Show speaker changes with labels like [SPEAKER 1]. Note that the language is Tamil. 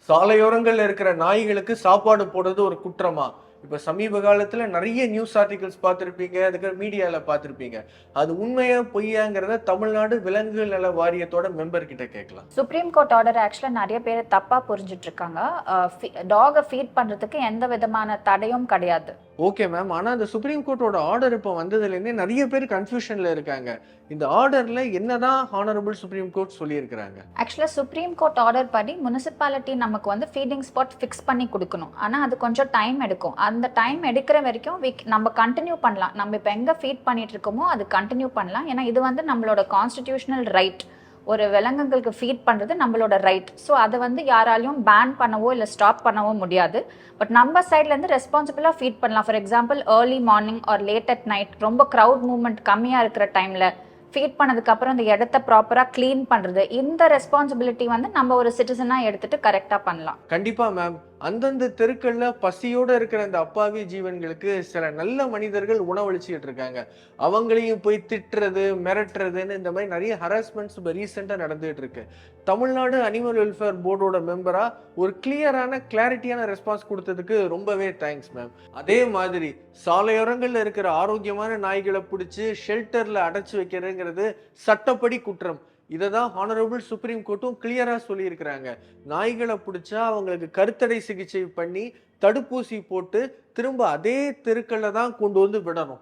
[SPEAKER 1] சாலையோரங்கள்ல இருக்கிற நாய்களுக்கு சாப்பாடு போடுறது ஒரு குற்றமா? இப்ப சமீப காலத்துல நிறைய நியூஸ் ஆர்டிகல்ஸ் பார்த்திருப்பீங்க. அதுக்கு மீடியால பார்த்திருப்பீங்க. அது உண்மையா பொய்யாங்கிறத தமிழ்நாடு விலங்குகள் நல வாரியத்தோட மெம்பர் கிட்ட கேட்கலாம்.
[SPEAKER 2] சுப்ரீம் கோர்ட் ஆர்டர் ஆக்சுவலாக நிறைய பேர் தப்பா புரிஞ்சிட்டு இருக்காங்க. டாகை ஃபீட் பண்றதுக்கு எந்த விதமான தடையும் கிடையாது.
[SPEAKER 1] Okay ma'am. ஆனா அந்த சுப்ரீம் கோர்ட்டோட ஆர்டர் இப்ப வந்ததுலேருந்தே நிறைய பேர் கன்ஃபியூஷன்ல இருக்காங்க. இந்த ஆர்டர்ல என்னதான் ஹானரபிள் சுப்ரீம் கோர்ட் சொல்லியிருக்கிறாங்க?
[SPEAKER 2] ஆக்சுவலாக சுப்ரீம் கோர்ட் ஆர்டர் படி முனிசிபாலிட்டி நமக்கு வந்து ஃபீடிங் ஸ்பாட் ஃபிக்ஸ் பண்ணி கொடுக்கணும். ஆனால் அது கொஞ்சம் டைம் எடுக்கும். அந்த டைம் எடுக்கிற வரைக்கும் நம்ம கண்டினியூ பண்ணலாம். நம்ம இப்போ எங்கே ஃபீட் பண்ணிட்டு இருக்கோமோ அது கண்டினியூ பண்ணலாம். ஏன்னா இது வந்து நம்மளோட கான்ஸ்டிடியூஷனல் ரைட். ஒரு விலங்குகளுக்கு ஃபீட் பண்ணுறது நம்மளோட ரைட். ஸோ அதை வந்து யாராலையும் பேன் பண்ணவோ இல்லை ஸ்டாப் பண்ணவோ முடியாது. பட் நம்ம சைட்லேருந்து ரெஸ்பான்சிபிளாக ஃபீட் பண்ணலாம். For example early morning or late at night ரொம்ப க்ரௌட் மூவ்மெண்ட் கம்மியாக இருக்கிற டைமில் ஃபீட் பண்ணதுக்கப்புறம் இந்த இடத்த ப்ராப்பராக க்ளீன் பண்ணுறது, இந்த ரெஸ்பான்சிபிலிட்டி வந்து நம்ம ஒரு சிட்டிசனாக எடுத்துகிட்டு கரெக்டாக பண்ணலாம்.
[SPEAKER 1] கண்டிப்பாக மேம். அந்தந்த தெருக்கள்ல பசியோட இருக்கிற அந்த அப்பாவி ஜீவன்களுக்கு சில நல்ல மனிதர்கள் உணவளிச்சுட்டு இருக்காங்க. அவங்களையும் போய் திட்டுறது, மிரட்டுறதுன்னு இந்த மாதிரி நிறைய ஹராஸ்மெண்ட்ஸ் இப்போ ரீசெண்டாக நடந்துகிட்டு இருக்கு. தமிழ்நாடு அனிமல் வெல்ஃபேர் போர்டோட மெம்பரா ஒரு கிளாரிட்டியான ரெஸ்பான்ஸ் கொடுத்ததுக்கு ரொம்பவே தேங்க்ஸ் மேம். அதே மாதிரி சாலையோரங்கள்ல இருக்கிற ஆரோக்கியமான நாய்களை பிடிச்சி ஷெல்டர்ல அடைச்சு வைக்கிறதுங்கிறது சட்டப்படி குற்றம். இதை தான் ஹானரபிள் சுப்ரீம் கோர்ட்டும் கிளியரா சொல்லியிருக்கிறாங்க. நாய்களை பிடிச்சா அவங்களுக்கு கருத்தடை சிகிச்சை பண்ணி தடுப்பூசி போட்டு திரும்ப அதே தெருக்கள்ல தான் கொண்டு வந்து விடணும்.